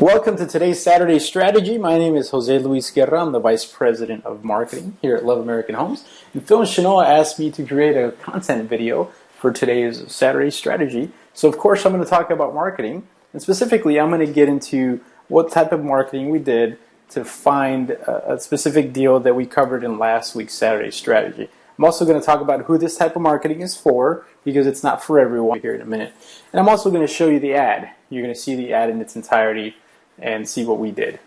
Welcome to today's Saturday Strategy. My name is Jose Luis Guerra. I'm the Vice President of Marketing here at Love American Homes. And Phill and Shanoa asked me to create a content video for today's Saturday Strategy. So of course I'm going to talk about marketing. And specifically I'm going to get into what type of marketing we did to find a specific deal that we covered in last week's Saturday Strategy. I'm also going to talk about who this type of marketing is for, because it's not for everyone here in a minute. And I'm also going to show you the ad. You're going to see the ad in its entirety and see what we did.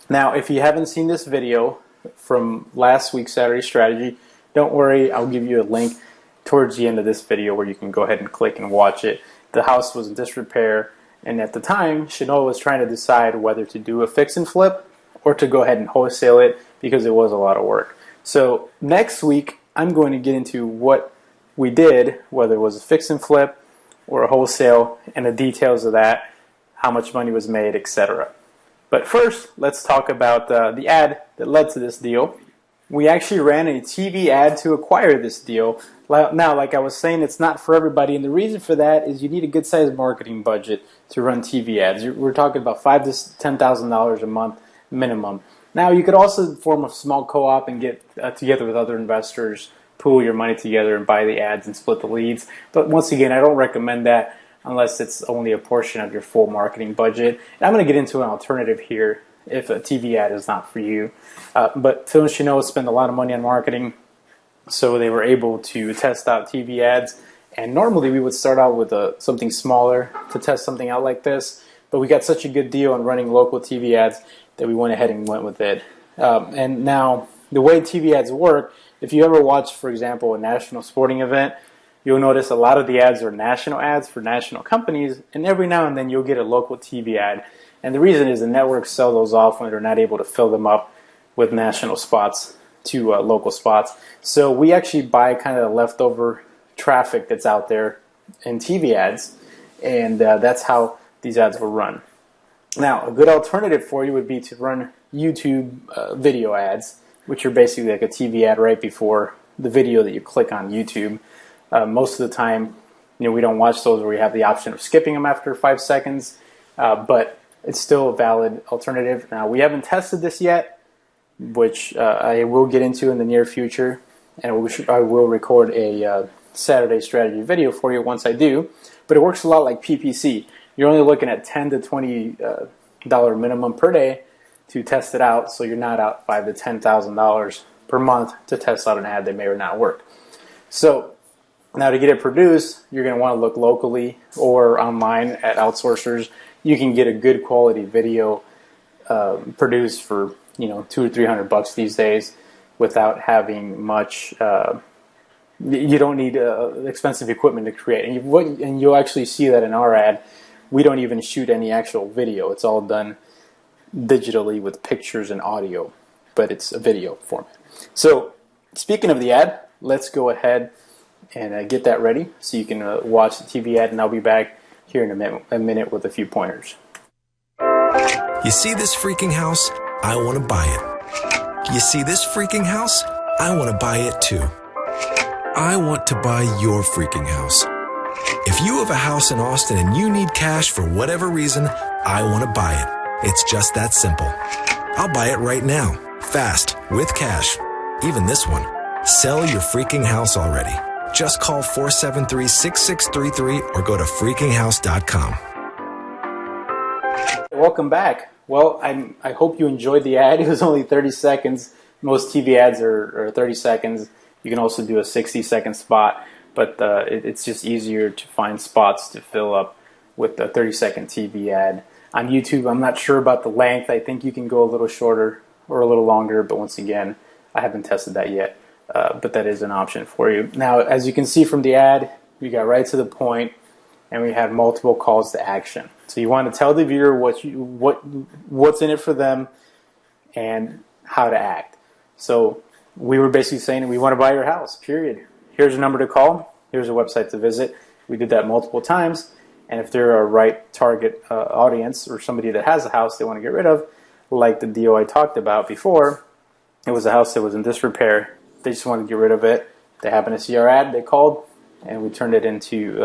Now, if you haven't seen this video from last week's Saturday Strategy, don't worry, I'll give you a link towards the end of this video where you can go ahead and click and watch it. The house was in disrepair, and at the time, Shanoa was trying to decide whether to do a fix and flip or to go ahead and wholesale it because it was a lot of work. So next week, I'm going to get into what we did, whether it was a fix and flip or a wholesale, and the details of that, how much money was made, etc. But first, let's talk about the ad that led to this deal. We actually ran a TV ad to acquire this deal. Now, like I was saying, it's not for everybody, and the reason for that is you need a good-sized marketing budget to run TV ads. We're talking about $5,000 to $10,000 a month minimum. Now, you could also form a small co-op and get together with other investors, pool your money together and buy the ads and split the leads. But once again, I don't recommend that unless it's only a portion of your full marketing budget. And I'm going to get into an alternative here if a TV ad is not for you. But Phill and Shanoa spend a lot of money on marketing, so they were able to test out TV ads. And normally we would start out with something smaller to test something out like this, but we got such a good deal on running local TV ads that we went ahead and went with it. And now, the way TV ads work, if you ever watch, for example, a national sporting event, you'll notice a lot of the ads are national ads for national companies, and every now and then you'll get a local TV ad. And the reason is the networks sell those off when they're not able to fill them up with national spots to local spots. So we actually buy kind of the leftover traffic that's out there in TV ads, and that's how these ads were run. Now, a good alternative for you would be to run YouTube video ads, which are basically like a TV ad right before the video that you click on YouTube. Most of the time, we don't watch those where we have the option of skipping them after 5 seconds, but it's still a valid alternative. Now, we haven't tested this yet, which I will get into in the near future, and I will record a Saturday Strategy video for you once I do, but it works a lot like PPC. You're only looking at $10 to $20 minimum per day to test it out, so you're not out $5,000 to $10,000 per month to test out an ad that may or not work. So now to get it produced, you're going to want to look locally or online at outsourcers. You can get a good quality video produced for $200 to $300 these days without having much. You don't need expensive equipment to create, and you'll actually see that in our ad. We don't even shoot any actual video. It's all done digitally with pictures and audio, but it's a video format. So speaking of the ad, let's go ahead and get that ready so you can watch the TV ad, and I'll be back here in a minute with a few pointers. You see this freaking house? I want to buy it. You see this freaking house? I want to buy it too. I want to buy your freaking house. If you have a house in Austin and you need cash for whatever reason, I want to buy it. It's just that simple. I'll buy it right now, fast, with cash. Even this one. Sell your freaking house already. Just call 473-6633 or go to freakinghouse.com. Welcome back. Well, I hope you enjoyed the ad. It was only 30 seconds. Most TV ads are 30 seconds. You can also do a 60-second spot, but it's just easier to find spots to fill up with a 30-second TV ad. On YouTube, I'm not sure about the length. I think you can go a little shorter or a little longer, but once again, I haven't tested that yet. But that is an option for you. Now, as you can see from the ad, we got right to the point, and we had multiple calls to action. So you want to tell the viewer what's in it for them and how to act. So we were basically saying we want to buy your house, period. Here's a number to call. Here's a website to visit. We did that multiple times, and if they're a right target audience or somebody that has a house they want to get rid of, like the deal I talked about before, it was a house that was in disrepair. They just wanted to get rid of it. They happened to see our ad. They called, and we turned it into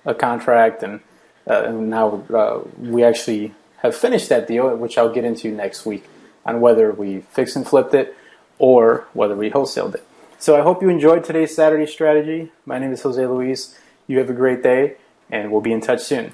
a contract, and now we actually have finished that deal, which I'll get into next week, on whether we fix and flipped it or whether we wholesaled it. So I hope you enjoyed today's Saturday strategy. My name is Jose Luis. You have a great day, and we'll be in touch soon.